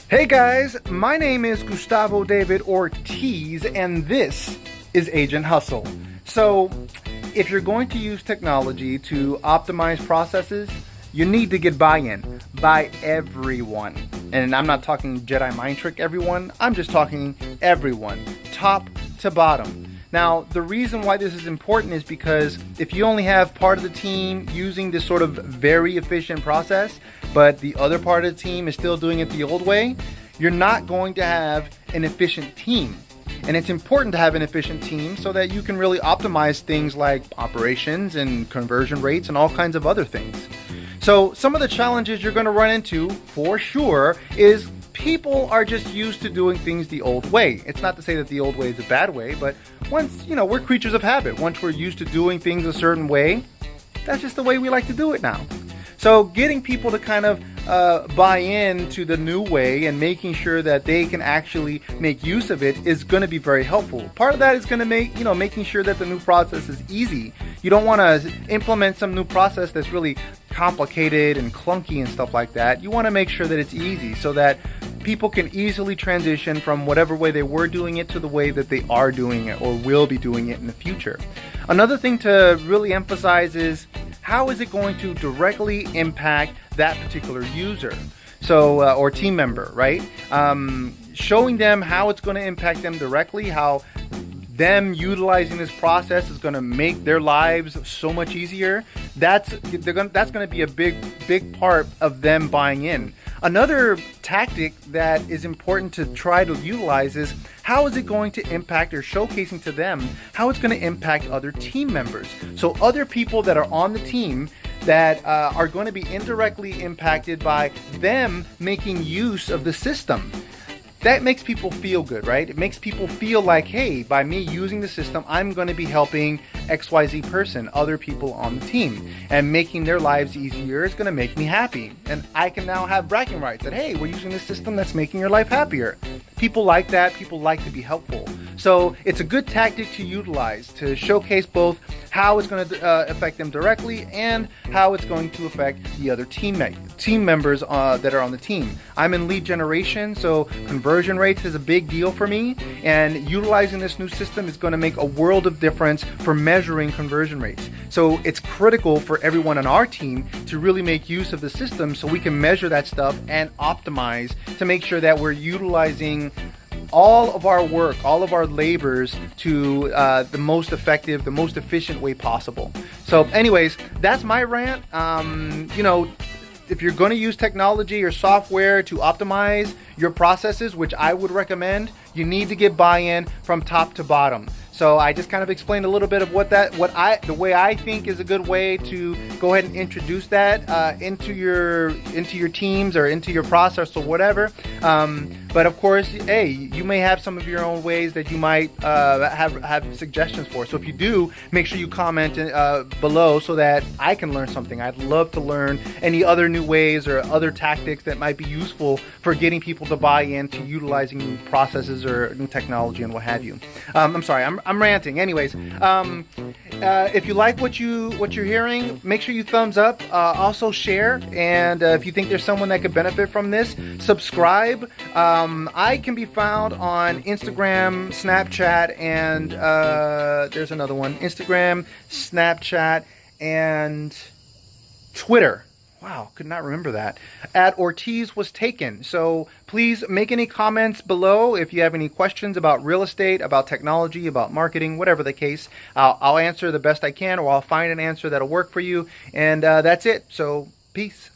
Hey guys, my name is Gustavo David Ortiz and this is Agent Hustle. So if you're going to use technology to optimize processes, you need to get buy-in by everyone. And I'm not talking Jedi mind trick everyone, I'm just talking everyone, top to bottom. Now, the reason why this is important is because if you only have part of the team using this sort of very efficient process, but the other part of the team is still doing it the old way, you're not going to have an efficient team. And it's important to have an efficient team so that you can really optimize things like operations and conversion rates and all kinds of other things. So some of the challenges you're going to run into for sure is people are just used to doing things the old way. It's not to say that the old way is a bad way, but once, we're creatures of habit. Once we're used to doing things a certain way, that's just the way we like to do it now. So getting people to kind of buy into the new way and making sure that they can actually make use of it is going to be very helpful. Part of that is going to making sure that the new process is easy. You don't want to implement some new process that's really complicated and clunky and stuff like that. You want to make sure that it's easy so that people can easily transition from whatever way they were doing it to the way that they are doing it or will be doing it in the future. Another thing to really emphasize is how is it going to directly impact that particular user or team member, right? Showing them how it's going to impact them directly, how them utilizing this process is going to make their lives so much easier. That's going to be a big part of them buying in. Another tactic that is important to try to utilize is how is it going to impact, or showcasing to them how it's going to impact other team members. So other people that are on the team that are going to be indirectly impacted by them making use of the system. That makes people feel good, right? It makes people feel like, hey, by me using the system, I'm going to be helping XYZ person, other people on the team, and making their lives easier is going to make me happy. And I can now have bragging rights that, hey, we're using this system that's making your life happier. People like that. People like to be helpful. So it's a good tactic to utilize to showcase both how it's going to affect them directly and how it's going to affect the other team members that are on the team. I'm in lead generation, so conversion rates is a big deal for me, and utilizing this new system is going to make a world of difference for measuring conversion rates. So it's critical for everyone on our team to really make use of the system so we can measure that stuff and optimize to make sure that we're utilizing all of our work, all of our labors to the most effective, the most efficient way possible. So anyways, that's my rant. If you're going to use technology or software to optimize your processes, which I would recommend, you need to get buy-in from top to bottom. So I just kind of explained a little bit of the way I think is a good way to go ahead and introduce that into your teams or into your process or whatever. But of course, hey, you may have some of your own ways that you might have suggestions for. So if you do, make sure you comment below so that I can learn something. I'd love to learn any other new ways or other tactics that might be useful for getting people to buy into utilizing new processes or new technology and what have you. I'm sorry, I'm ranting. Anyways, if you like what you're hearing, make sure you thumbs up. Also share, and if you think there's someone that could benefit from this, subscribe. I can be found on Instagram, Snapchat, and there's another one. Instagram, Snapchat, and Twitter. Wow, could not remember that. At Ortiz was taken. So please make any comments below if you have any questions about real estate, about technology, about marketing, whatever the case. I'll answer the best I can, or I'll find an answer that'll work for you. And that's it. So peace.